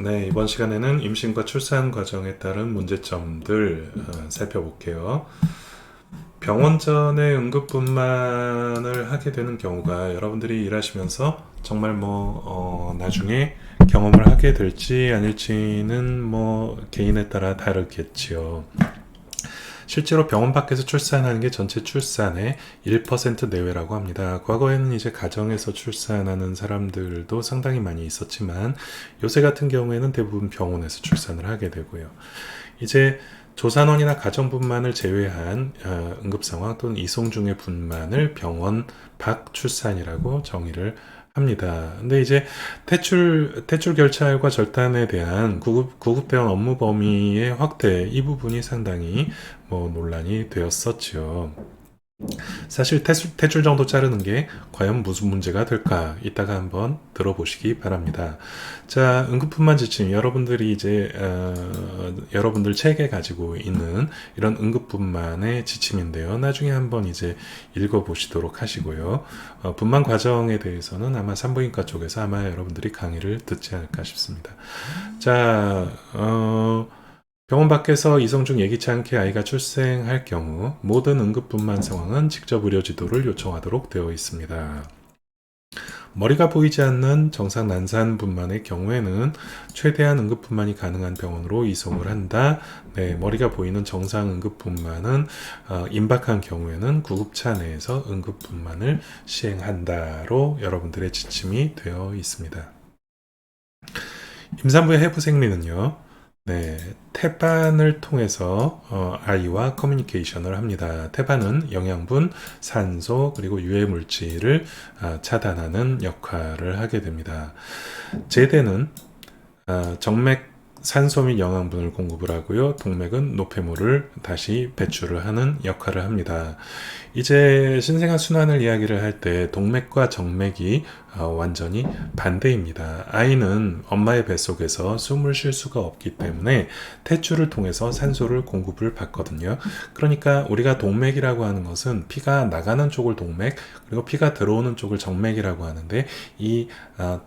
네, 이번 시간에는 임신과 출산 과정에 따른 문제점들 살펴볼게요. 병원 전에 응급분만을 하게 되는 경우가 여러분들이 일하시면서 정말 나중에 경험을 하게 될지 아닐지는 개인에 따라 다르겠지요. 실제로 병원 밖에서 출산하는 게 전체 출산의 1% 내외라고 합니다. 과거에는 이제 가정에서 출산하는 사람들도 상당히 많이 있었지만 요새 같은 경우에는 대부분 병원에서 출산을 하게 되고요. 이제 조산원이나 가정분만을 제외한 응급상황 또는 이송 중의 분만을 병원 밖 출산이라고 정의를 합니다. 근데 이제 퇴출 결찰과 절단에 대한 구급병원 업무 범위의 확대 이 부분이 상당히 논란이 되었었죠. 사실 퇴출 정도 자르는 게 과연 무슨 문제가 될까 이따가 한번 들어보시기 바랍니다. 자, 응급분만 지침 여러분들이 이제 여러분들 책에 가지고 있는 이런 응급분만의 지침인데요. 나중에 한번 이제 읽어보시도록 하시고요. 분만 과정에 대해서는 아마 산부인과 쪽에서 아마 여러분들이 강의를 듣지 않을까 싶습니다. 자, 병원 밖에서 이송 중 예기치 않게 아이가 출생할 경우 모든 응급분만 상황은 직접 의료지도를 요청하도록 되어 있습니다. 머리가 보이지 않는 정상 난산 분만의 경우에는 최대한 응급분만이 가능한 병원으로 이송을 한다. 네, 머리가 보이는 정상 응급분만은 임박한 경우에는 구급차 내에서 응급분만을 시행한다로 여러분들의 지침이 되어 있습니다. 임산부의 해부 생리는요. 네, 태반을 통해서 아이와 커뮤니케이션을 합니다. 태반은 영양분, 산소, 그리고 유해 물질을 차단하는 역할을 하게 됩니다. 제대는 정맥 산소 및 영양분을 공급을 하고요. 동맥은 노폐물을 다시 배출을 하는 역할을 합니다. 이제 신생아 순환을 이야기를 할 때 동맥과 정맥이 완전히 반대입니다. 아이는 엄마의 뱃속에서 숨을 쉴 수가 없기 때문에 태출을 통해서 산소를 공급을 받거든요. 그러니까 우리가 동맥이라고 하는 것은 피가 나가는 쪽을 동맥, 그리고 피가 들어오는 쪽을 정맥이라고 하는데 이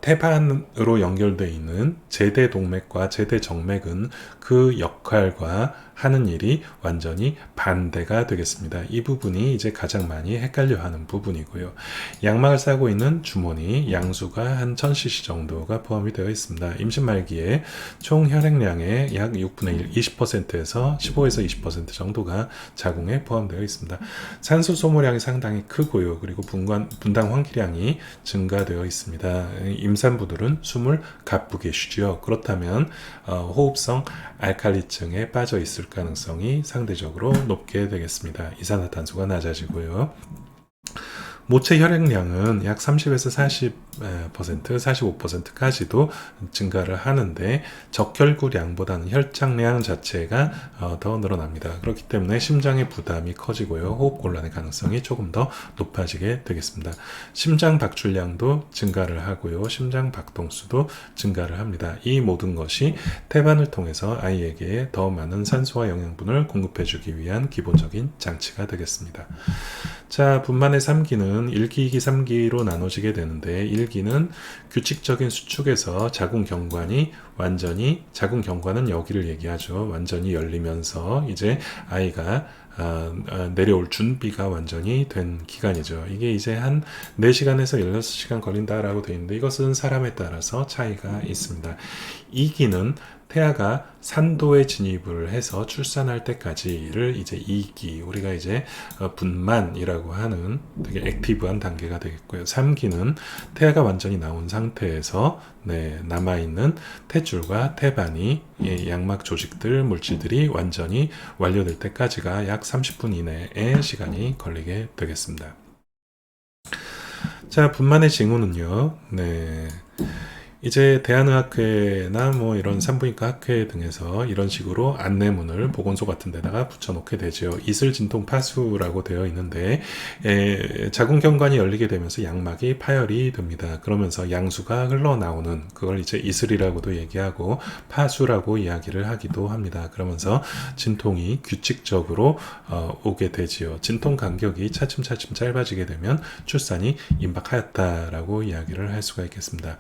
태반으로 연결되어 있는 제대 동맥과 제대 정맥은 그 역할과 하는 일이 완전히 반대가 되겠습니다. 이 부분이 이제 가장 많이 헷갈려하는 부분이고요. 양막을 싸고 있는 주머니 양수가 한 1000cc 정도가 포함이 되어 있습니다. 임신 말기에 총 혈액량의 약 6분의 1, 20%에서 15에서 20% 정도가 자궁에 포함되어 있습니다. 산소 소모량이 상당히 크고요. 그리고 분당 환기량이 증가되어 있습니다. 임산부들은 숨을 가쁘게 쉬죠. 그렇다면 호흡성 알칼리증에 빠져 있을 가능성이 상대적으로 높게 되겠습니다. 이산화탄소가 낮아지고요. 모체 혈액량은 약 30에서 40%, 45%까지도 증가를 하는데 적혈구량보다는 혈장량 자체가 더 늘어납니다. 그렇기 때문에 심장의 부담이 커지고요. 호흡곤란의 가능성이 조금 더 높아지게 되겠습니다. 심장 박출량도 증가를 하고요. 심장 박동수도 증가를 합니다. 이 모든 것이 태반을 통해서 아이에게 더 많은 산소와 영양분을 공급해주기 위한 기본적인 장치가 되겠습니다. 자, 분만의 3기는 1기, 2기, 3기로 나눠지게 되는데 1기는 규칙적인 수축에서 자궁 경관이 자궁 경관은 여기를 얘기하죠. 완전히 열리면서 이제 아이가 내려올 준비가 완전히 된 기간이죠. 이게 이제 한 4시간에서 16시간 걸린다라고 되어 있는데 이것은 사람에 따라서 차이가 있습니다. 2기는 태아가 산도에 진입을 해서 출산할 때까지를 이제 2기, 우리가 이제 분만이라고 하는 되게 액티브한 단계가 되겠고요. 3기는 태아가 완전히 나온 상태에서 남아있는 탯줄과 태반이 양막 조직들, 물질들이 완전히 완료될 때까지가 약 30분 이내의 시간이 걸리게 되겠습니다. 자, 분만의 징후는요. 이제 대한의학회나 이런 산부인과 학회 등에서 이런 식으로 안내문을 보건소 같은 데다가 붙여놓게 되죠. 이슬진통 파수라고 되어 있는데 자궁경관이 열리게 되면서 양막이 파열이 됩니다. 그러면서 양수가 흘러나오는 그걸 이제 이슬이라고도 얘기하고 파수라고 이야기를 하기도 합니다. 그러면서 진통이 규칙적으로 오게 되지요. 진통 간격이 차츰차츰 짧아지게 되면 출산이 임박하였다라고 이야기를 할 수가 있겠습니다.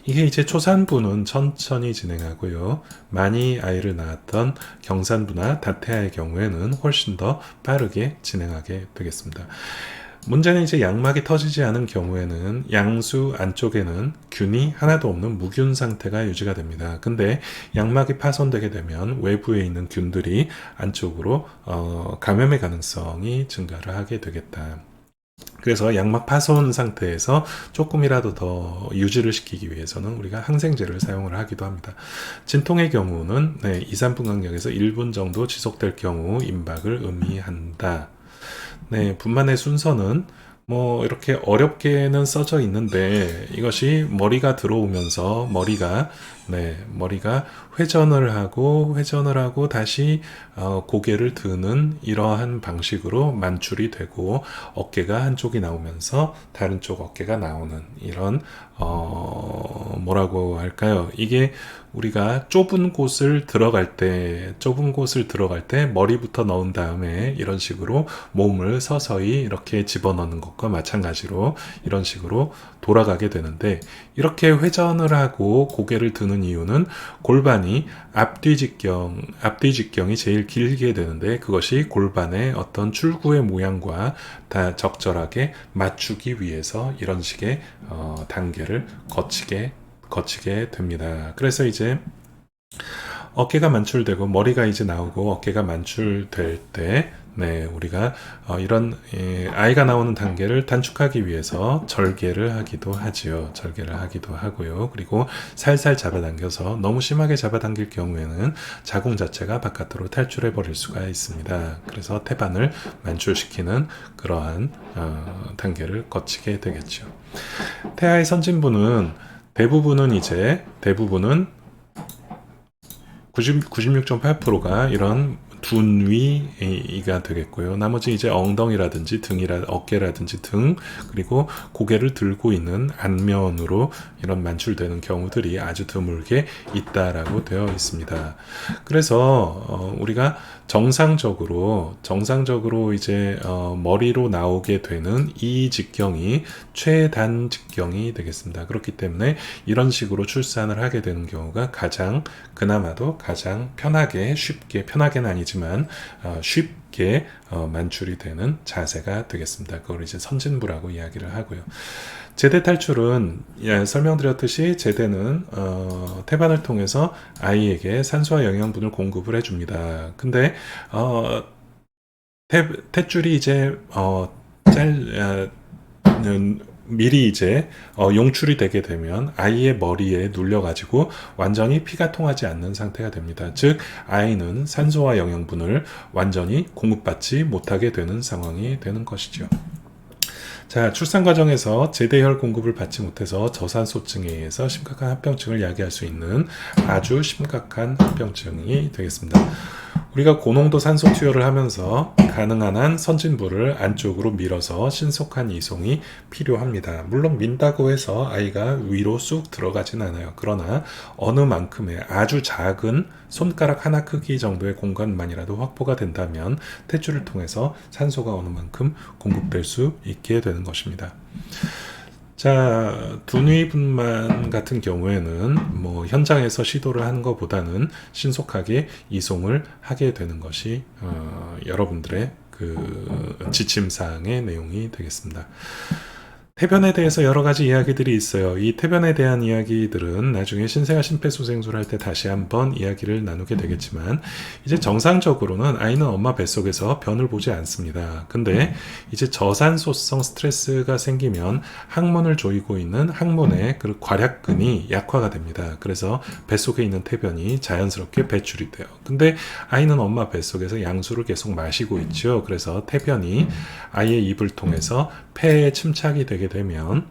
이게 이제 초산부는 천천히 진행하고요. 많이 아이를 낳았던 경산부나 다태아의 경우에는 훨씬 더 빠르게 진행하게 되겠습니다. 문제는 이제 양막이 터지지 않은 경우에는 양수 안쪽에는 균이 하나도 없는 무균 상태가 유지가 됩니다. 근데 양막이 파손되게 되면 외부에 있는 균들이 안쪽으로 감염의 가능성이 증가를 하게 되겠다. 그래서 양막 파손 상태에서 조금이라도 더 유지를 시키기 위해서는 우리가 항생제를 사용을 하기도 합니다. 진통의 경우는 2, 3분 간격에서 1분 정도 지속될 경우 임박을 의미한다. 분만의 순서는 뭐 이렇게 어렵게는 써져 있는데 이것이 머리가 들어오면서 머리가 회전을 하고 다시 고개를 드는 이러한 방식으로 만출이 되고 어깨가 한쪽이 나오면서 다른 쪽 어깨가 나오는 이런 뭐라고 할까요? 이게 우리가 좁은 곳을 들어갈 때 머리부터 넣은 다음에 이런 식으로 몸을 서서히 이렇게 집어넣는 것과 마찬가지로 이런 식으로 돌아가게 되는데, 이렇게 회전을 하고 고개를 드는 이유는 골반이 앞뒤 직경이 제일 길게 되는데, 그것이 골반의 어떤 출구의 모양과 다 적절하게 맞추기 위해서 이런 식의 단계를 거치게 됩니다. 그래서 이제 어깨가 만출되고 머리가 이제 나오고 어깨가 만출될 때 우리가 이런 아이가 나오는 단계를 단축하기 위해서 절개를 하기도 하고요. 그리고 살살 잡아당겨서 너무 심하게 잡아당길 경우에는 자궁 자체가 바깥으로 탈출해 버릴 수가 있습니다. 그래서 태반을 만출시키는 그러한 단계를 거치게 되겠죠. 태아의 선진부는 대부분은 96.8%가 이런 둔 위가 되겠고요. 나머지 이제 엉덩이라든지 어깨라든지 등, 그리고 고개를 들고 있는 안면으로 이런 만출되는 경우들이 아주 드물게 있다라고 되어 있습니다. 그래서 우리가 정상적으로 이제 머리로 나오게 되는 이 직경이 최단 직경이 되겠습니다. 그렇기 때문에 이런 식으로 출산을 하게 되는 경우가 그나마도 가장 편하게는 아니지만 쉽게 만출이 되는 자세가 되겠습니다. 그걸 이제 선진부라고 이야기를 하고요. 제대 탈출은 설명드렸듯이 제대는 태반을 통해서 아이에게 산소와 영양분을 공급을 해줍니다. 근데 탯줄이 이제 미리 이제 용출이 되게 되면 아이의 머리에 눌려가지고 완전히 피가 통하지 않는 상태가 됩니다. 즉 아이는 산소와 영양분을 완전히 공급받지 못하게 되는 상황이 되는 것이죠. 자, 출산 과정에서 제대혈 공급을 받지 못해서 저산소증에 의해서 심각한 합병증을 야기할 수 있는 아주 심각한 합병증이 되겠습니다. 우리가 고농도 산소 투여를 하면서 가능한 한 선진부를 안쪽으로 밀어서 신속한 이송이 필요합니다. 물론 민다고 해서 아이가 위로 쑥 들어가진 않아요. 그러나 어느 만큼의 아주 작은 손가락 하나 크기 정도의 공간만이라도 확보가 된다면 탯줄을 통해서 산소가 어느 만큼 공급될 수 있게 되는 것입니다. 자, 둔위분만 같은 경우에는 현장에서 시도를 하는 것보다는 신속하게 이송을 하게 되는 것이 여러분들의 그 지침사항의 내용이 되겠습니다. 태변에 대해서 여러 가지 이야기들이 있어요. 이 태변에 대한 이야기들은 나중에 신생아 심폐소생술 할 때 다시 한번 이야기를 나누게 되겠지만, 이제 정상적으로는 아이는 엄마 뱃속에서 변을 보지 않습니다. 근데 이제 저산소성 스트레스가 생기면 항문을 조이고 있는 항문의 그 괄약근이 약화가 됩니다. 그래서 뱃속에 있는 태변이 자연스럽게 배출이 돼요. 근데 아이는 엄마 뱃속에서 양수를 계속 마시고 있죠. 그래서 태변이 아이의 입을 통해서 폐에 침착이 되게 되면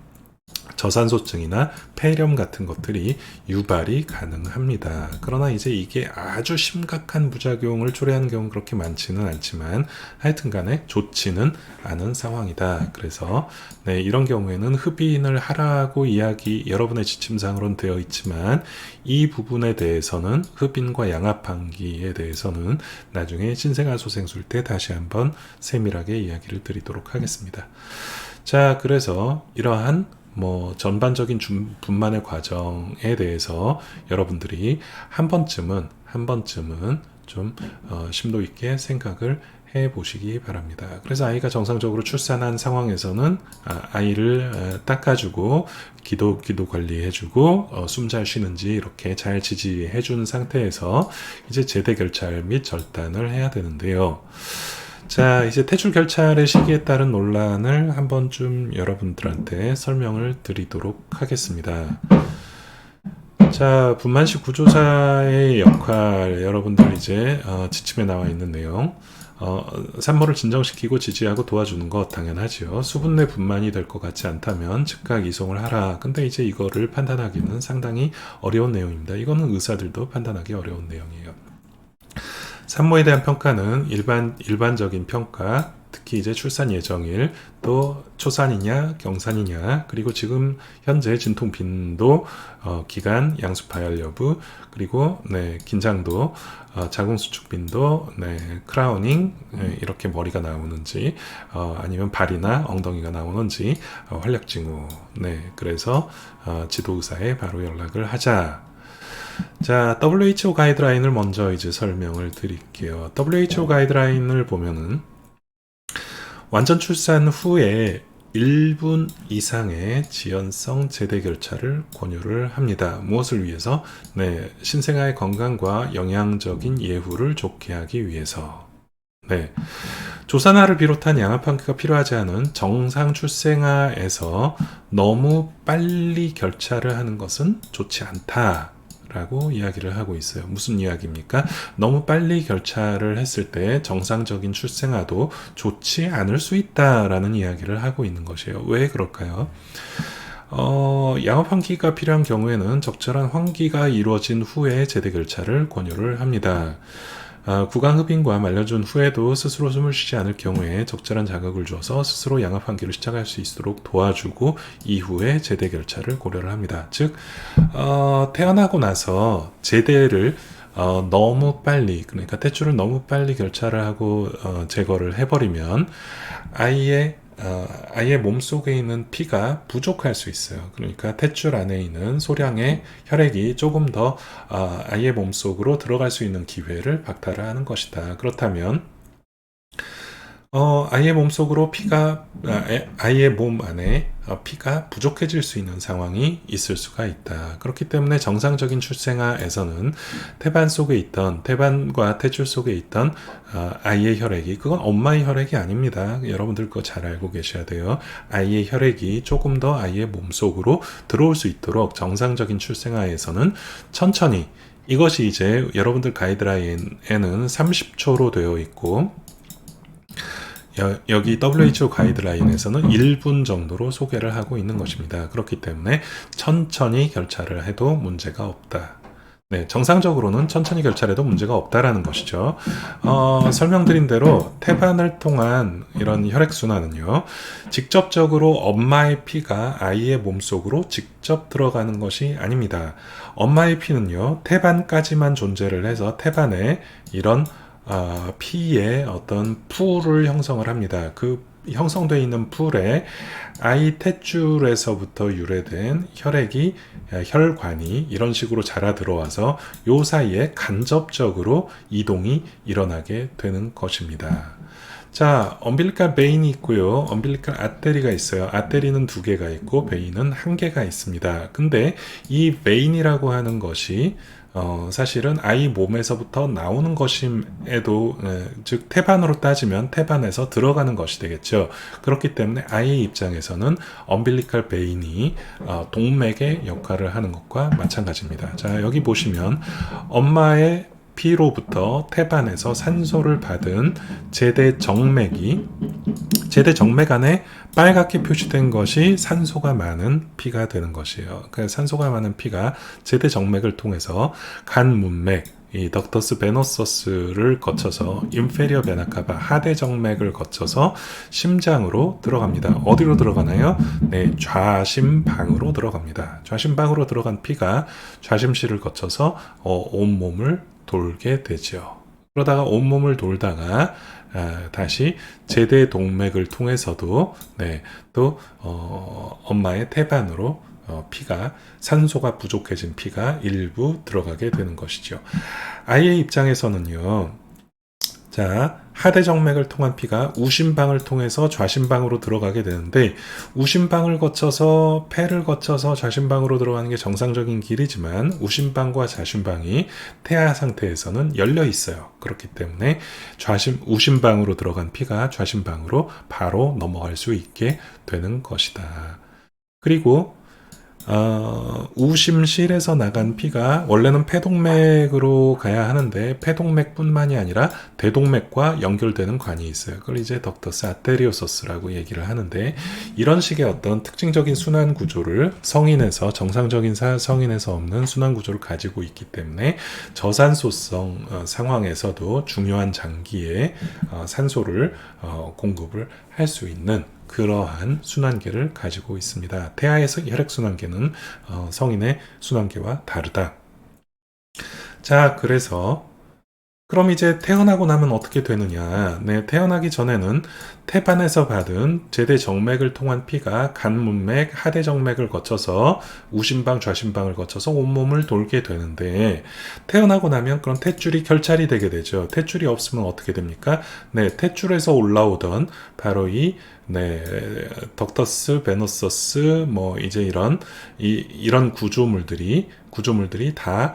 저산소증이나 폐렴 같은 것들이 유발이 가능합니다. 그러나 이제 이게 아주 심각한 부작용을 초래하는 경우는 그렇게 많지는 않지만 하여튼간에 좋지는 않은 상황이다. 그래서 이런 경우에는 흡인을 하라고 여러분의 지침사항으로는 되어 있지만 이 부분에 대해서는 흡인과 양압항기에 대해서는 나중에 신생아 소생술 때 다시 한번 세밀하게 이야기를 드리도록 하겠습니다. 자, 그래서 이러한 뭐 전반적인 분만의 과정에 대해서 여러분들이 한 번쯤은 좀 심도 있게 생각을 해 보시기 바랍니다. 그래서 아이가 정상적으로 출산한 상황에서는 아이를 닦아주고 기도 관리해주고 숨 잘 쉬는지 이렇게 잘 지지해 준 상태에서 이제 제대 결찰 및 절단을 해야 되는데요. 자, 이제 퇴출 결찰의 시기에 따른 논란을 한번 좀 여러분들한테 설명을 드리도록 하겠습니다. 자, 분만식 구조사의 역할, 여러분들 이제 지침에 나와 있는 내용, 산모를 진정시키고 지지하고 도와주는 것 당연하지요. 수분 내 분만이 될 것 같지 않다면 즉각 이송을 하라. 근데 이제 이거를 판단하기는 상당히 어려운 내용입니다. 이거는 의사들도 판단하기 어려운 내용이에요. 산모에 대한 평가는 일반적인 평가, 특히 이제 출산 예정일, 또 초산이냐, 경산이냐, 그리고 지금 현재 진통 빈도, 기간, 양수 파열 여부, 그리고 긴장도, 자궁 수축 빈도, 크라우닝, 이렇게 머리가 나오는지, 아니면 발이나 엉덩이가 나오는지, 활력 징후, 그래서 지도의사에 바로 연락을 하자. 자, WHO 가이드라인을 먼저 이제 설명을 드릴게요. WHO 가이드라인을 보면은 완전 출산 후에 1분 이상의 지연성 제대 결찰을 권유를 합니다. 무엇을 위해서? 신생아의 건강과 영양적인 예후를 좋게 하기 위해서. 조산아를 비롯한 양압환기가 필요하지 않은 정상 출생아에서 너무 빨리 결찰을 하는 것은 좋지 않다 라고 이야기를 하고 있어요. 무슨 이야기입니까? 너무 빨리 결찰을 했을 때 정상적인 출생아도 좋지 않을 수 있다라는 이야기를 하고 있는 것이에요. 왜 그럴까요? 양압 환기가 필요한 경우에는 적절한 환기가 이루어진 후에 제대 결찰을 권유를 합니다. 구강흡인과 말려준 후에도 스스로 숨을 쉬지 않을 경우에 적절한 자극을 줘서 스스로 양압 환기를 시작할 수 있도록 도와주고 이후에 제대 결찰을 고려를 합니다. 즉 태어나고 나서 제대를 너무 빨리, 그러니까 퇴출을 너무 빨리 결찰을 하고 제거를 해버리면 아이의 몸속에 있는 피가 부족할 수 있어요. 그러니까 퇴출 안에 있는 소량의 혈액이 조금 더 아이의 몸속으로 들어갈 수 있는 기회를 박탈을 하는 것이다. 그렇다면 아이의 몸속으로 아이의 몸 안에 피가 부족해질 수 있는 상황이 있을 수가 있다. 그렇기 때문에 정상적인 출생아에서는 태반과 퇴출 속에 있던 아이의 혈액이, 그건 엄마의 혈액이 아닙니다. 여러분들 그거 잘 알고 계셔야 돼요. 아이의 혈액이 조금 더 아이의 몸속으로 들어올 수 있도록 정상적인 출생아에서는 천천히, 이것이 이제 여러분들 가이드라인에는 30초로 되어 있고, 여기 WHO 가이드라인에서는 1분 정도로 소개를 하고 있는 것입니다. 그렇기 때문에 천천히 결찰을 해도 문제가 없다. 정상적으로는 천천히 결찰해도 문제가 없다라는 것이죠. 설명드린 대로 태반을 통한 이런 혈액순환은요, 직접적으로 엄마의 피가 아이의 몸속으로 직접 들어가는 것이 아닙니다. 엄마의 피는요, 태반까지만 존재를 해서 태반에 이런 피의 어떤 풀을 형성을 합니다. 그 형성되어 있는 풀에 아이 탯줄에서부터 유래된 혈관이 이런 식으로 자라 들어와서 요 사이에 간접적으로 이동이 일어나게 되는 것입니다. 자, 엄빌리칼 베인이 있고요. 엄빌리칼 아테리가 있어요. 아테리는 2개가 있고 베인은 1개가 있습니다. 근데 이 베인이라고 하는 것이 사실은 아이 몸에서부터 나오는 것임에도, 즉 태반으로 따지면 태반에서 들어가는 것이 되겠죠. 그렇기 때문에 아이의 입장에서는 엄빌리칼 베인이 동맥의 역할을 하는 것과 마찬가지입니다. 자, 여기 보시면 엄마의 피로부터 태반에서 산소를 받은 제대 정맥 안에 빨갛게 표시된 것이 산소가 많은 피가 되는 것이에요. 그 산소가 많은 피가 제대 정맥을 통해서 간 문맥, 이 덕터스 베노서스를 거쳐서 인페리어 베나카바 하대 정맥을 거쳐서 심장으로 들어갑니다. 어디로 들어가나요? 좌심방으로 들어갑니다. 좌심방으로 들어간 피가 좌심실을 거쳐서 온몸을 돌게 되죠. 그러다가 온몸을 돌다가 다시 제대 동맥을 통해서도 또 엄마의 태반으로 피가 산소가 부족해진 피가 일부 들어가게 되는 것이죠. 아이의 입장에서는요. 자, 하대정맥을 통한 피가 우심방을 통해서 좌심방으로 들어가게 되는데 우심방을 거쳐서 폐를 거쳐서 좌심방으로 들어가는 게 정상적인 길이지만 우심방과 좌심방이 태아 상태에서는 열려 있어요. 그렇기 때문에 우심방으로 들어간 피가 좌심방으로 바로 넘어갈 수 있게 되는 것이다. 그리고 우심실에서 나간 피가 원래는 폐동맥으로 가야 하는데 폐동맥뿐만이 아니라 대동맥과 연결되는 관이 있어요. 그걸 이제 덕터스 아테리오서스라고 얘기를 하는데 이런 식의 어떤 특징적인 순환 구조를 성인에서 정상적인 성인에서 없는 순환 구조를 가지고 있기 때문에 저산소성 상황에서도 중요한 장기에 산소를 공급을 할 수 있는 그러한 순환계를 가지고 있습니다. 태아에서 혈액순환계는 성인의 순환계와 다르다. 자, 그래서 그럼 이제 태어나고 나면 어떻게 되느냐? 태어나기 전에는 태반에서 받은 제대 정맥을 통한 피가 간문맥, 하대정맥을 거쳐서 우심방, 좌심방을 거쳐서 온몸을 돌게 되는데 태어나고 나면 그런 탯줄이 결찰이 되게 되죠. 탯줄이 없으면 어떻게 됩니까? 탯줄에서 올라오던 바로 덕터스, 베너서스, 이제 이런 구조물들이 다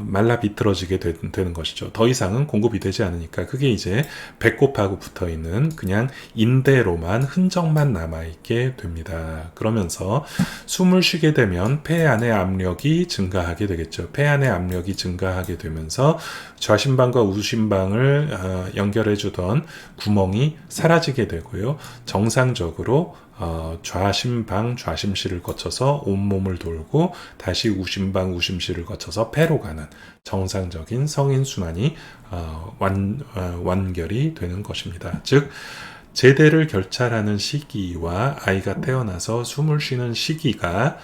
말라 비틀어지게 되는 것이죠. 더 이상은 공급이 되지 않으니까 그게 이제 배꼽하고 붙어 있는 그냥 인대로만 흔적만 남아있게 됩니다. 그러면서 숨을 쉬게 되면 폐 안의 압력이 증가하게 되겠죠. 폐 안의 압력이 증가하게 되면서 좌심방과 우심방을 연결해주던 구멍이 사라지게 되고요. 정상적으로 좌심방, 좌심실을 거쳐서 온몸을 돌고 다시 우심방, 우심실을 거쳐서 폐로 가는 정상적인 성인 순환이 완결이 되는 것입니다. 즉 제대를 결찰하는 시기와 아이가 태어나서 숨을 쉬는 시기가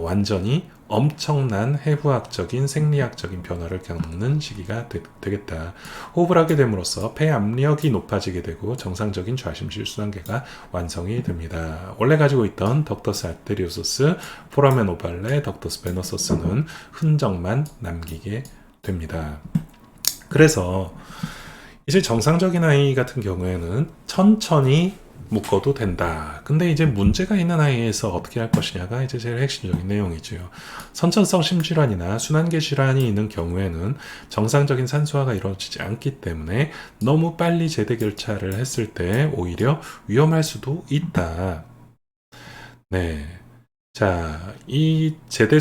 완전히 엄청난 해부학적인 생리학적인 변화를 겪는 시기가 되겠다. 호흡을 하게 됨으로써 폐 압력이 높아지게 되고 정상적인 좌심실 순환계가 완성이 됩니다. 원래 가지고 있던 덕터스 아테리오소스, 포라멘 오발레, 덕터스 베너소스는 흔적만 남기게 됩니다. 그래서 이제 정상적인 아이 같은 경우에는 천천히 묶어도 된다. 근데 이제 문제가 있는 아이에서 어떻게 할 것이냐가 이제 제일 핵심적인 내용이죠. 선천성 심질환이나 순환계 질환이 있는 경우에는 정상적인 산소화가 이루어지지 않기 때문에 너무 빨리 제대 결찰을 했을 때 오히려 위험할 수도 있다. 자, 이 제대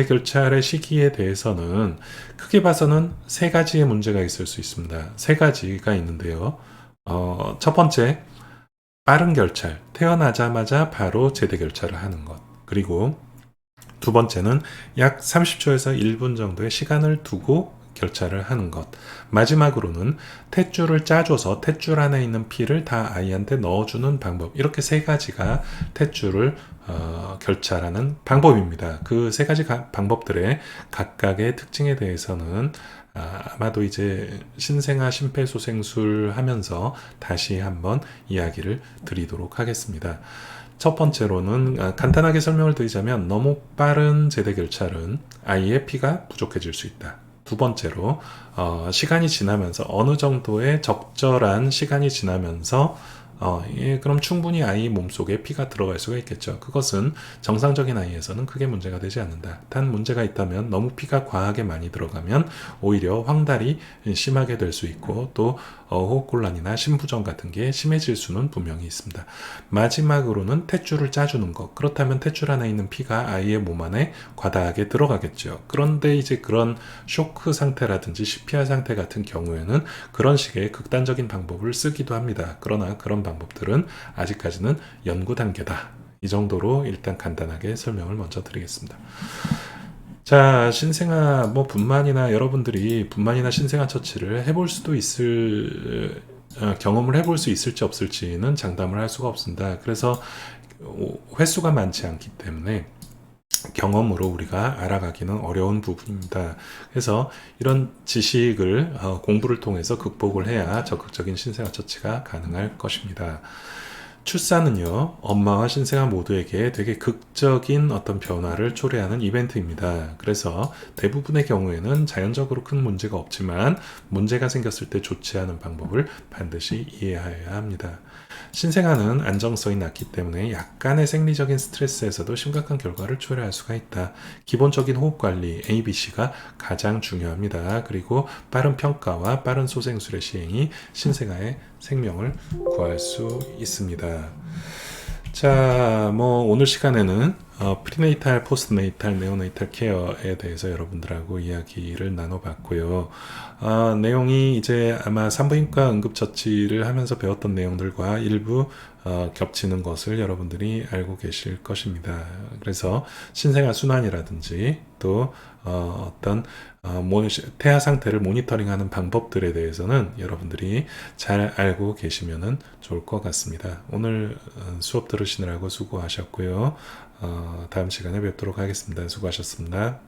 결찰의 시기에 대해서는 크게 봐서는 세 가지의 문제가 있을 수 있습니다. 세 가지가 있는데요. 첫 번째, 빠른 결찰, 태어나자마자 바로 제대 결찰을 하는 것. 그리고 두 번째는 약 30초에서 1분 정도의 시간을 두고 결찰을 하는 것. 마지막으로는 탯줄을 짜줘서 탯줄 안에 있는 피를 다 아이한테 넣어주는 방법. 이렇게 세 가지가 탯줄을 결찰하는 방법입니다. 그 세 가지 방법들의 각각의 특징에 대해서는 아마도 이제 신생아 심폐소생술 하면서 다시 한번 이야기를 드리도록 하겠습니다. 첫 번째로는 간단하게 설명을 드리자면 너무 빠른 제대 결찰은 아이의 피가 부족해질 수 있다. 두 번째로 시간이 지나면서 어느 정도의 적절한 시간이 지나면서 그럼 충분히 아이 몸속에 피가 들어갈 수가 있겠죠. 그것은 정상적인 아이에서는 크게 문제가 되지 않는다. 단 문제가 있다면 너무 피가 과하게 많이 들어가면 오히려 황달이 심하게 될 수 있고 또 호흡곤란이나 심부전 같은 게 심해질 수는 분명히 있습니다. 마지막으로는 탯줄을 짜주는 것. 그렇다면 탯줄 안에 있는 피가 아이의 몸 안에 과다하게 들어가겠죠. 그런데 이제 그런 쇼크 상태라든지 CPR 상태 같은 경우에는 그런 식의 극단적인 방법을 쓰기도 합니다. 그러나 그런 방법들은 아직까지는 연구 단계다. 이 정도로 일단 간단하게 설명을 먼저 드리겠습니다. 자, 신생아 분만이나 여러분들이 분만이나 신생아 처치를 해볼 수도 경험을 해볼 수 있을지 없을지는 장담을 할 수가 없습니다. 그래서 횟수가 많지 않기 때문에 경험으로 우리가 알아가기는 어려운 부분입니다. 그래서 이런 지식을 공부를 통해서 극복을 해야 적극적인 신생아 처치가 가능할 것입니다. 출산은요, 엄마와 신생아 모두에게 되게 극적인 어떤 변화를 초래하는 이벤트입니다. 그래서 대부분의 경우에는 자연적으로 큰 문제가 없지만 문제가 생겼을 때 좋지 않은 방법을 반드시 이해하여야 합니다. 신생아는 안정성이 낮기 때문에 약간의 생리적인 스트레스에서도 심각한 결과를 초래할 수가 있다. 기본적인 호흡 관리 ABC가 가장 중요합니다. 그리고 빠른 평가와 빠른 소생술의 시행이 신생아의 생명을 구할 수 있습니다. 자, 오늘 시간에는 프리네이탈, 포스트네이탈, 네오네이탈 케어에 대해서 여러분들하고 이야기를 나눠봤고요. 내용이 이제 아마 산부인과 응급처치를 하면서 배웠던 내용들과 일부 겹치는 것을 여러분들이 알고 계실 것입니다. 그래서 신생아 순환이라든지 또 어떤 태아 상태를 모니터링하는 방법들에 대해서는 여러분들이 잘 알고 계시면 좋을 것 같습니다. 오늘 수업 들으시느라고 수고하셨고요. 다음 시간에 뵙도록 하겠습니다. 수고하셨습니다.